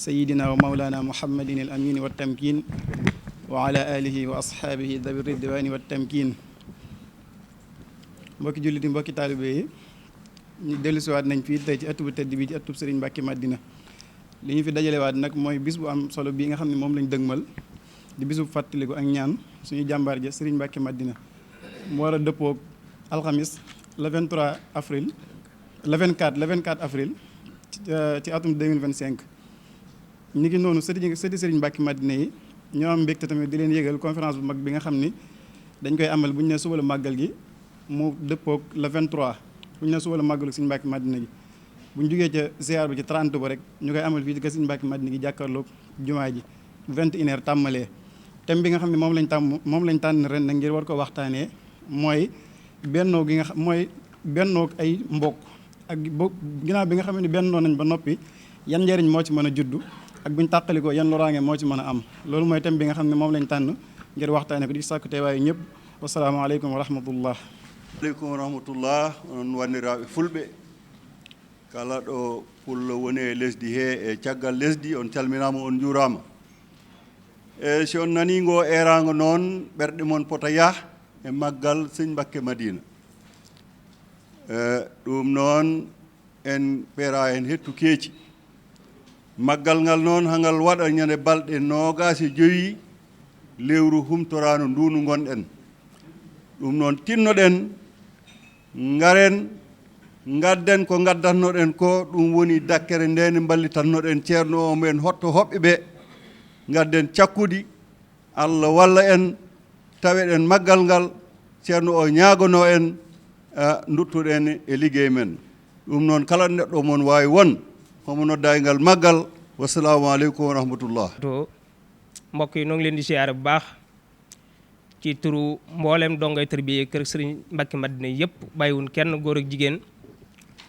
sayidina wa mawlana muhammadin al amin wa tamkin wa ala alihi wa ashaabihi dawi ridwani wa tamkin. mbokki jullit yi mbokki taalibe yi ñu dellusiwaat nañ fii tey ci ëtt bu tedd bi ci ëttub Sëriñ Mbàkke Madina. li ñu fi dajalewaat nag mooy bis bu am solo bii nga xam ne moom lañ dëgmal di bisu fàttaliku ak ñaan suñu jàmbaar ja Sëriñ Mbàkke Madina mu war a dëppoog alxamis le 23 avril le 24 avril ci atum 2025. ni ngi noonu sëti Sëriñ Mbàkke Madina yi ñoo am mbégte tamit di leen yëgal conférence bu mag bi nga xam ni dañ koy amal bu ñu ne suba la màggal gi mu dëppoog le 23 bu ñu ne suba la màggalu Sëriñ Mbàkke Madina gi bu ñu jógee ca ziar bi ci 30 ba rek ñu koy amal fii ci Sëriñ Mbàkke Madina gi jàkkaarloog jumaa ji 21h tàmmalee. thème bi nga xam ne moom lañ tànn ren nag ngir war ko waxtaanee mooy bennoo gi nga xam mooy bennoo ay mbokk ak ginnaaw bi nga xam ne bennoo nañ ba noppi yan njëriñ moo ci mën a juddu ak buñ tàqalikoo yan loraange moo ci mën a am. loolu mooy thème bi nga xam ne moom lañ tànn ngir waxtaanee ko di sàkku teewaayu ñëpp. wasalaamaaleykum wa rahmatullah. aleykum wa rahmatullah. onon wanniraaɓe fulɓe kala ɗo pullo woni e lesdi he e caggal lesdi on calminama on juurama. e si on nani ngo erago noon ɓerɗe mon pota yah e maggal Sëriñ Mbàkke Madina. ɗum noon en ɓeera hen hettu keeci. maggal ngal noon hangal waɗa ñande balɗe 25 lewru humtorano ndunu gonɗen. ɗum noon tinnoɗen ngaren gadden ko gaddatnoɗen ko ɗum woni dakkere nde nde ballitannoɗen ceerno o men hotto hoɓɓe ɓe gadden cakkudi Allah walla en taweɗen maggal ngal ceerno o ñaagono en duttuɗen e liggey men. ɗum noon kala neɗɗo mon wawi won homo nodda e ngal maggal. wassalamu aleykum wa rahmatullah. to mbokk yi noo ngi leen di siyaare bu baax ci turu mboolem dongay tërbiye kër Sëriñ Mbàkke Madina yëpp bàyyiwun kenn góor ak jigéen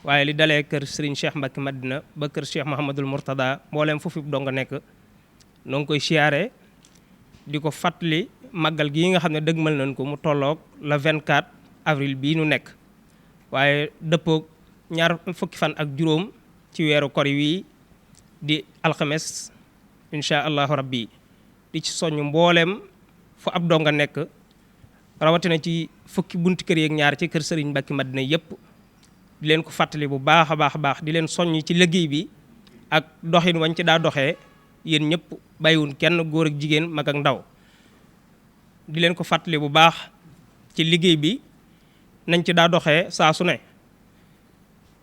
waaye li dalee kër Sëriñ Cheikh Mbàkke Madina ba kër Cheikh Mouhamadul Mourtada mboolem foofu donga nekk noo ngi koy siyaare di ko fàttali màggal gii nga xam ne dëgmal nañ ko mu tolloog le 24 avril bii nu nekk waaye dëppoog ñaar fukki fan ak juróom ci weeru kor wi di alxames incha allahu rabbi di ci soññ mbooleem fu ab donga nekk rawatina ci fukki bunti kër yeeg ñaar ci kër Sëriñ Mbàkke Madina yëpp di leen ko fàttali bu baax a baax di leen soññ ci liggéey bi ak doxin wañ ci daa doxee yéen ñëpp bàyyiwun kenn góor ak jigéen mag ak ndaw di leen ko fàttali bu baax ci liggéey bi nañ ci daa doxee saa su ne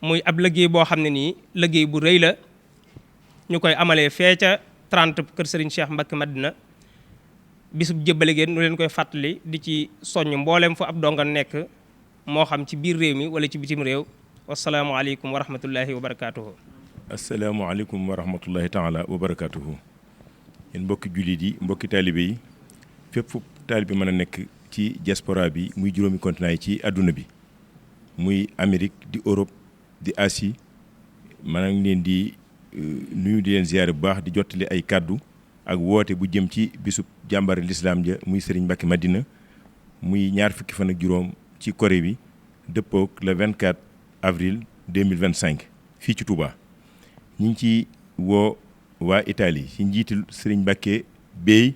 muy ab liggéey boo xam ne nii liggéey bu rëy la ñu koy amalee fee ca 30 kër Sëriñ Cheikh Mbàkke Madina bisub jébbale géen nu leen koy fàttali di ci soññ mboolem fu ab donga nekk moo xam ci biir réew mi wala ci bitim réew. wasalaamualeykum wa rahmatullahi wa barakaatuhu. asalaamaaleykum wa rahmatullahi taala wa barakaatuhu. yéen mbokki jullit yi mbokki taalibe yi fépp fu taalibe mën a nekk ci diaspora bi muy juróomi continent yi ci àdduna bi muy Amérique di Europe di Asie maa ngi leen di nuyu di leen ziyaare bu baax di jottali ay kàddu ak woote bu jëm ci bisub jàmbari lislaam ja muy Sëriñ Mbàkke Madina muy ñaar fukki fan ak juróom ci Corée bi dëppook le 24 avril 2025 fii ci Touba. ñi ngi ci woo waa Italie ci njiitul Sëriñ Mbàkke Bey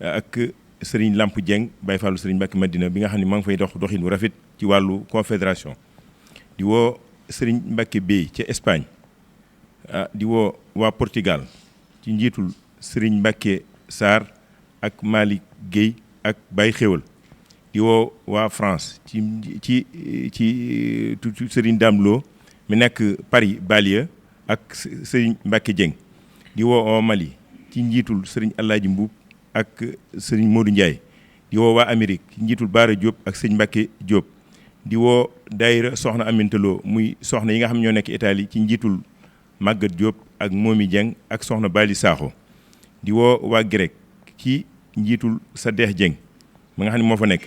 ak Sëriñ Lamp Dieng Baye Fallu Sëriñ Mbàkke Madina bi nga xam ne maa ngi fay doxin bu rafet ci wàllu confédération. di woo Sëriñ Mbàkke Bey ca Espagne di woo waa Portugal ci njiitul Sëriñ Mbàkke Sarr ak Malick Guèye ak Baye Xéwal. di woo waa France ci Sëriñ Damlo mi nekk Paris Banlieue ak Sëriñ Mbàkke Dieng. di woo waa Mali ci njiitul Sëriñ Alaaji Mbuub ak Sëriñ Modou Ndiaye. di woo waa Amérique ci njiitul Baara Diop ak Sëriñ Mbàkke Diop. di woo daayira Soxna Amintaloo muy soxna yi nga xam ñoo nekk Italie ci njiitul Maguette Diop ak Momi Dieng ak soxna Bali Sakho. di woo waa Grec ci njiitul Sadex Dieng ma nga xam ne moo fa nekk.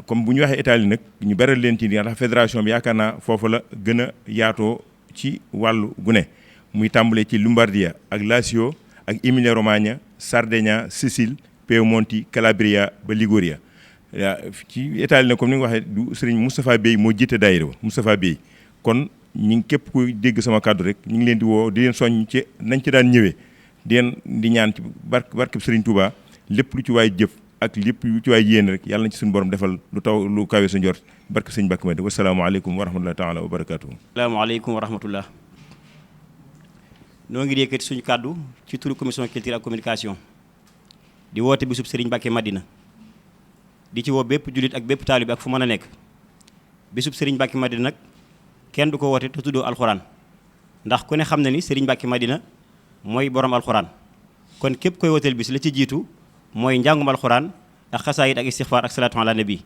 comme bu ñu waxee Italie nag ñu beral leen ci ndax fédération bi yaakaar naa foofu la gën a yaatoo ci wàllu gune muy tàmbalee ci Lombardia ak Lazio ak Emilia Romagna Sardegna Sicile Piemonte Calabria ba Liguria. ci Italie nag comme ni nga waxee du Serigne Moustapha Bey moo jiite daayira ba Moustapha Bey kon ñi ngi képp ku dégg sama kàddu rek ñu ngi leen di woo di leen soññ ci nañ ci daan ñëwee di ñaan ci barkeb Serigne Touba lépp lu ci waay jëf ak lépp lu ci waay yéen rek yàlla na ci suñu borom defal lu kawe sa njort barke Serigne Mbacké Madina. wasalaamaaleykum wa rahmatullahi taala wa barakaatuhu. asalaamaaleykum wa rahmatullah. noo ngi yëkkati suñu kàddu ci turu commission culture ak communication di woote bisub Serigne Mbacké Madina di ci woo bépp jullit ak bépp taalibe ak fu mën a nekk. bisub Serigne Mbacké Madina nag kenn du ko woote te tuddoo alxuraan ndax ku ne xam na ni Serigne Mbacké Madina mooy borom alxuraan kon képp koy wooteel bis la ci jiitu mooy njàngum alxuraan ak xasaayid ak istixfaar ak salaatu ala nabi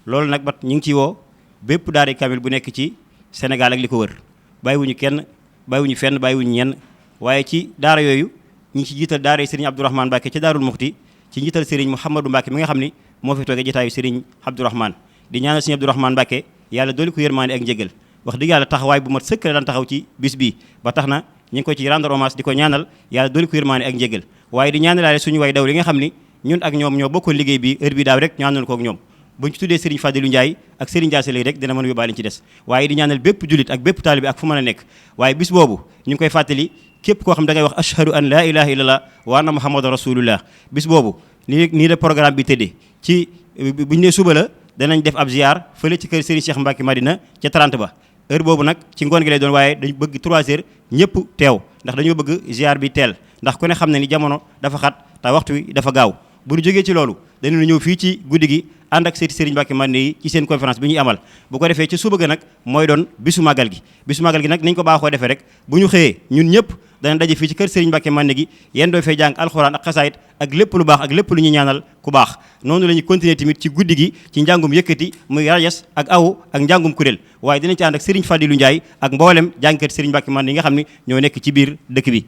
loolu nag bat ñu ngi ciy woo bépp daara kamil bu nekk ci Sénégal ak li ko wër bàyyiwuñu kenn bàyyiwuñu fenn bàyyiwuñu ñenn waaye ci daara yooyu ñu ngi ci jiital daara Serigne Abdourahmane Mbacké ca Daarul Muxti ci njiital Serigne Mouhamadou Mbacké mi nga xam ni moo fi toogee jotaayu Serigne Abdourahmane di ñaanal Serigne Abdourahmane Mbacké yàlla dooli ko yërmaande ak njëgal wax dëgg yàlla taxawaay bu mat sëkk la daan taxaw ci bis bii ba tax na ñu ngi ko ci rendre hommage di ko ñaanal yàlla dooli ko yërmaande ak njëgal waaye di ñaanalaale suñu way daw li nga xam ni ñun ak ñoom ñoo bokkoon liggéey bi heure bi daaw rek ñaanal ko ak ñoom buñ ci tuddee Serigne Fadilou Ndiaye ak Serigne Diassé lay rek dina mën a yóbbaale ci des waaye di ñaanal bépp jullit ak bépp taalibe ak fu mën a nekk waaye bis boobu ñu ngi koy fàttali képp koo xam da ngay wax ashhadu an la ilaha illallah wa anna muhammadan rasulullah bis boobu nii la programme bi tëddee ci buñ ne suba la danañ def ab ziar fële ci kër Serigne Cheikh Mbacké Madina ca 30 ba heure boobu nag ci ngoon gi lay doon waaye dañu bëgg 3 heures ñëpp teew ndax dañoo bëgg ziar bi teel ndax ku ne xam ne ni jamono dafa xat te waxtu wi dafa gaaw bu ñu jógee ci loolu dañu ñëw fii ci guddi gi ànd ak seeti Serigne Mbacké Madina yi ci seen conférence bi ñuy amal bu ko defee ci suba ga nag mooy doon bisu màggal gi nag niñ ko baaxoo defee rek bu ñu xëyee ñun ñëpp dana daje fii ci kër Serigne Mbacké Madina gi yéen doo fay jàng alxuraan ak xasaayit ak lépp lu baax ak lépp lu ñuy ñaanal ku baax noonu la ñuy continuer tamit ci guddi gi ci njàngum yëkkati muy rajas ak awu ak njàngum kuréel waaye dinañ ci ànd ak Serigne Fadilou Ndiaye ak mboolem jàngkat Serigne Mbacké Madina yi nga xam ne ñoo nekk ci biir dëkk bi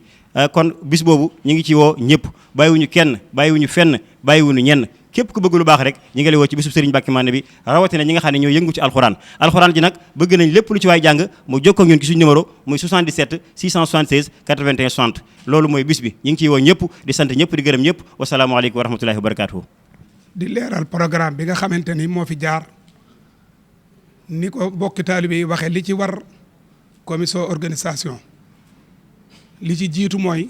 kon bis boobu ñu ngi ci woo ñëpp bàyyiwuñu kenn bàyyiwuñu fenn bàyyiwuñu ñenn képp ku bëgg lu baax rek ñi nga lay woo ci bisub Serigne Mbacké Madina bi rawatina ñi nga xam ne ñoo yëngu ci alxuraan ji nag bëgg nañ lépp lu ci waay jàng mu jokkoo ak ñun ci suñu numéro muy 77 676 81 60 loolu mooy bis bi ñu ngi ciy woo ñëpp di sant ñëpp di gërëm ñëpp wasalaamaaleykum wa rahmatullahi wa barakatuhu di leeral programme bi nga xamante ni moo fi jaar ni ko bokki taalibe yi waxee li ci war commission organisation li ci jiitu mooy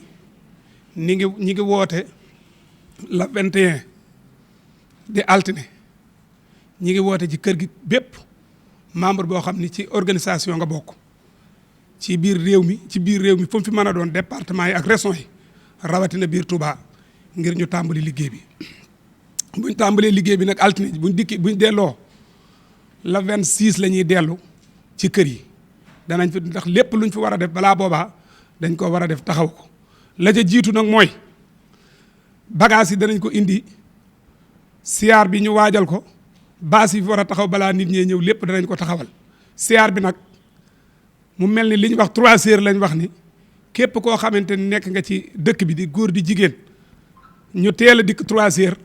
ñi ngi woote la 21 di altine ñi ngi woote ci kër gi bépp membre boo xam ni ci organisation nga bokk ci biir réew mi fu mu fi mën a doon département yi ak région yi rawatina biir Touba ngir ñu tàmbali liggéey bi buñ tàmbalee liggéey bi nag altine buñ delloo la 26 la ñuy dellu ci kër yi danañ fi ndax lépp luñ fi war a def balaa boobaa dañ ko war a def taxaw ko la ca jiitu nag mooy bagage yi danañ ko indi siyaar bi ñu waajal ko baas yi fi war a taxaw balaa nit ñee ñëw lépp danañ ko taxawal siyaar bi nag mu mel ni li ñu wax 3 heures lañ wax ni képp koo xamante ni nekk nga ci dëkk bi di góor di jigéen ñu teel a dikk 3 heures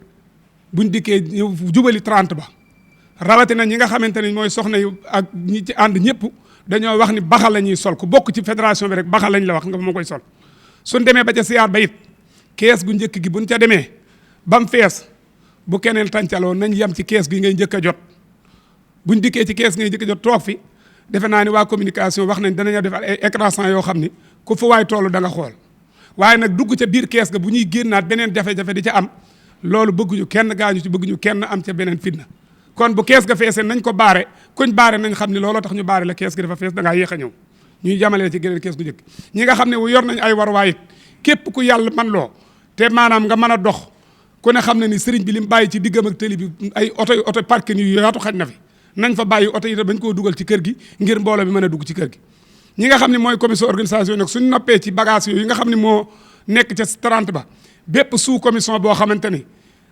buñ dikkee ñëw jubali 30 ba rawatina ñi nga xamante ni mooy soxna yu ak ñi ci ànd ñëpp dañoo wax ni baxa la ñuy sol ku bokk ci fédération bi rek baxa lañ la wax nga ma koy sol suñ demee ba ca siyaar ba it kees gu njëkk gi buñ ca demee ba mu fees bu keneen tàncaloo nañ yem ci kees gi ngay njëkk a jot buñ dikkee ci kees ngay njëkk a jot toog fi defe naa ni waa communication wax nañ danañoo def ay écran yoo xam ni ku fa waay toll da nga xool waaye nag dugg ca biir kees ga bu ñuy génnaat beneen jafe-jafe di ca am loolu bëgguñu kenn gaañu ci bëgguñu kenn am ca beneen fitna kon bu kees ga feesee nañ ko baare kuñ baare nañ xam ni looloo tax ñu baare la kees gi dafa fees da ngaa yéex a ñëw ñuy jamalee ci geneen kees gu njëkk ñi nga xam ne yor nañ ay warwaay it képp ku yàlla man loo te maanaam nga mën a dox ku ne xam ne ni sëriñ bi li mu bàyyi ci diggam ak tëli bi ay oto parking yu yaatu xaj na fi nañ fa bàyyi oto yi bañ koo dugal ci kër gi ngir mbooloo bi mën a dugg ci kër gi ñi nga xam ne mooy commission organisation nag suñ noppee ci bagage yooyu nga xam ne moo nekk ca 30 ba bépp sous commission boo xamante ni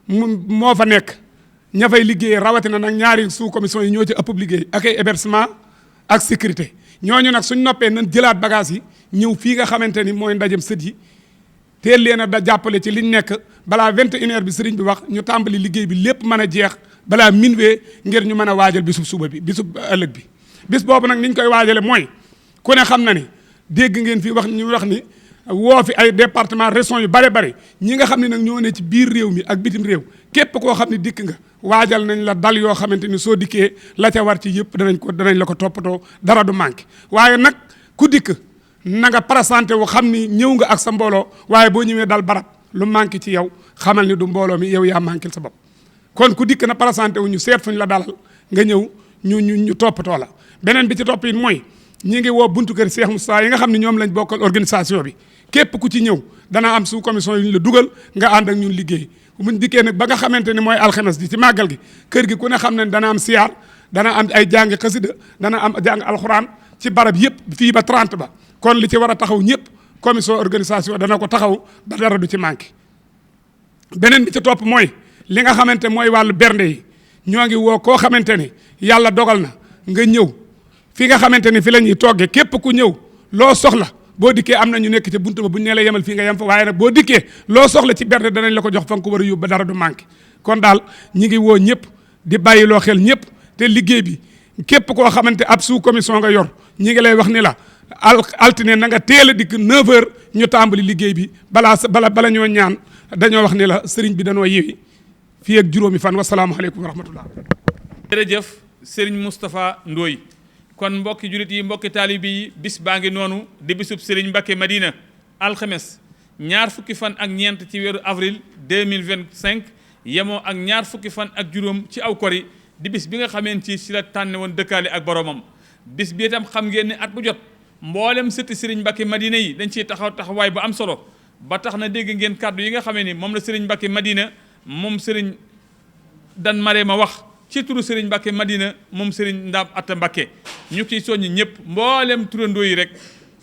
moo fa nekk ña fay liggéeyee rawatina nag ñaari sous commission yi ñoo ci ëpp liggéey ak ay hébergement ak sécurité ñooñu nag suñ noppee nañ jëlaat bagage yi ñëw fii nga xamante ni mooy ndajem sët yi teel leen a da jàppale ci liñ nekk balaa 21h bi sëriñ bi wax ñu tàmbali liggéey bi lépp mën a jeex balaa minuit ngir ñu mën a waajal bisub suba bi bisub ëllëg bi bis boobu nag niñ koy waajale mooy ku ne xam na ni dégg ngeen fi wax ñu wax ni woo fi ay département région yu bare bare ñi nga xam ne nag ñoo ne ci biir réew mi ak bitim réew képp koo xam ne dikk nga waajal nañ la dal yoo xamante ni soo dikkee la ca war ci yëpp danañ la ko toppatoo dara du manqué waaye nag ku dikk na nga présenté wu xam ni ñëw nga ak sa mbooloo waaye boo ñëwee dal barab lu manqué ci yow xamal ni du mbooloo mi yow yaa manqué sa bopp kon ku dikk na présenté wu ñu seet fuñ la dalal nga ñëw ñu toppatoo la beneen bi ci topp it mooy ñi ngi woo buntu kër Cheikh Moustapha yi nga xam ne ñoom lañ bokkal organisation bi képp ku ci ñëw dana am sous commission yu ñu la dugal nga ànd ak ñun liggéey buñ dikkee nag ba nga xamante ni mooy alxames ji ci màggal gi kër gi ku ne xam ne dana am siyaar dana am ay jàngi xasida dana am jàng alxuraan ci barab yëpp fii ba 30 ba kon li ci war a taxaw ñëpp commission organisation dana ko taxaw ba dara du ci manqué beneen bi ci topp mooy li nga xamante mooy wàllu bernde yi ñoo ngi woo koo xamante ni yàlla dogal na nga ñëw fi nga xamante ni fi la ñuy toggee képp ku ñëw loo soxla boo dikkee am na ñu nekk ci buntu ba bu ñu nee la yemal fii nga yem fa waaye nag boo dikkee loo soxla ci bernde danañ la ko jox fa nga ko war a yóbbu ba dara du manqué kon daal ñi ngi woo ñëpp di bàyyi loo xel ñëpp te liggéey bi képp koo xamante ab sous commission nga yor ñi ngi lay wax ni la altine na nga teel a dikk 9h ñu tàmbali liggéey bi bala ñoo ñaan dañoo wax ni la sëriñ bi danoo yewi fii ak juróomi fan wasalaamaaleykum wa rahmatullah. jërëjëf Serigne Moustapha Ndoye kon mbokki julit yi mbokki taalibi yi bis baa ngi noonu di bisub Serigne Mbacké Madina alxames ñaar fukki fan ak ñeent ci weeru avril 2025 yemoo ak ñaar fukki fan ak juróom ci aw kori di bis bi nga xameen ci la tànne woon dëkkaale ak boromam bis bi itam xam ngeen ne at bu jot mboolem sëtti Serigne Mbacké Madina yi dañ ciy taxawaay bu am solo ba tax na dégg ngeen kàddu yi nga xamee ni moom la Serigne Mbacké Madina moom Serigne Dan Marema wax ci turu Serigne Mbacké Madina moom Serigne Ndaam Atta Mbacké ñu ciy soññi ñëpp mboolem turandoo yi rek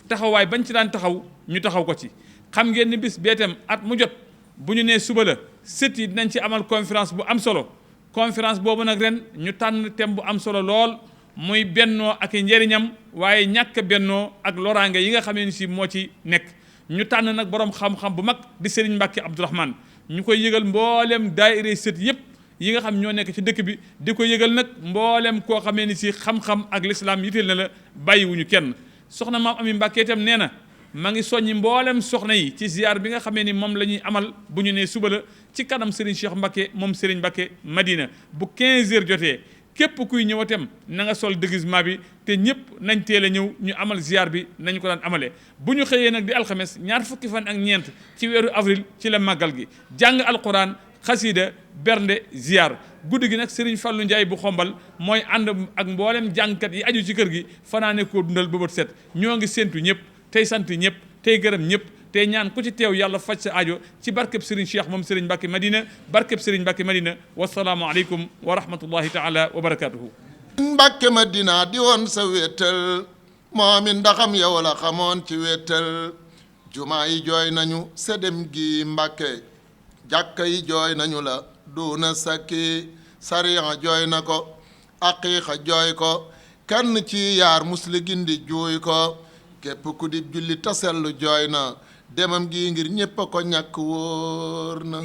taxawaay bañ ci daan taxaw ñu taxaw ko ci xam ngeen ni bis beetam at mu jot bu ñu nee suba la sët yi dinañ ci amal conférence bu am solo conférence boobu nag ren ñu tànn thème bu am solo lool muy bennoo ak i njëriñam waaye ñàkk bennoo ak loraange yi nga xamee ni si moo ci nekk ñu tànn nag borom xam-xam bu mag di Serigne Mbacké Abdourahmane ñu koy yëgal mboolem daayira sët yëpp yi nga xam ñoo nekk ci dëkk bi di ko yëgal nag mboolem koo xamee ni si xam-xam ak lislaam yitteel na la bàyyiwuñu kenn soxna maam Ami Mbacké itam nee na ma ngi soññi mboolem soxna yi ci ziar bi nga xamee ni moom la ñuy amal bu ñu nee suba la ci kanam Serigne Cheikh Mbacké moom Serigne Mbacké Madina bu 15h jotee képp kuy ñëwatem na nga sol déguisement bi te ñëpp nañ teel a ñëw ñu amal ziar bi nañ ko daan amalee bu ñu xëyee nag di alxames ñaar fukki fan ak ñeent ci weeru avril ci la màggal gi jàng alquran xasida bernde ziar guddi gi nag Serigne Fallou Ndiaye bu xombal mooy ànd ak mboolem jàngkat yi aju ci kër gi fanaane koo dundal ba bët set ñoo ngi séntu ñëpp tey sant ñëpp tey gërëm ñëpp tey ñaan ku ci teew yàlla faj sa aajo ci barkeb Serigne Cheikh moom Serigne Mbacké Madina barkeb Serigne Mbacké Madina wasalaamu aleykum wa rahmatullahi taala wa barakatuhu Mbacké Madina di woon sa wéttal moomi ndaxam yow la xamoon ci wéttal jumaa yi jooy nañu sedem gi Mbacké jàkka yi jooy nañu la duuna sakki sariya jooy na ko aqiiqa jooy ko kenn ci yaar musli gindi juuy ko képp ku di julli tasellu jooy na demam gi ngir ñépp a ko ñàkk wóor na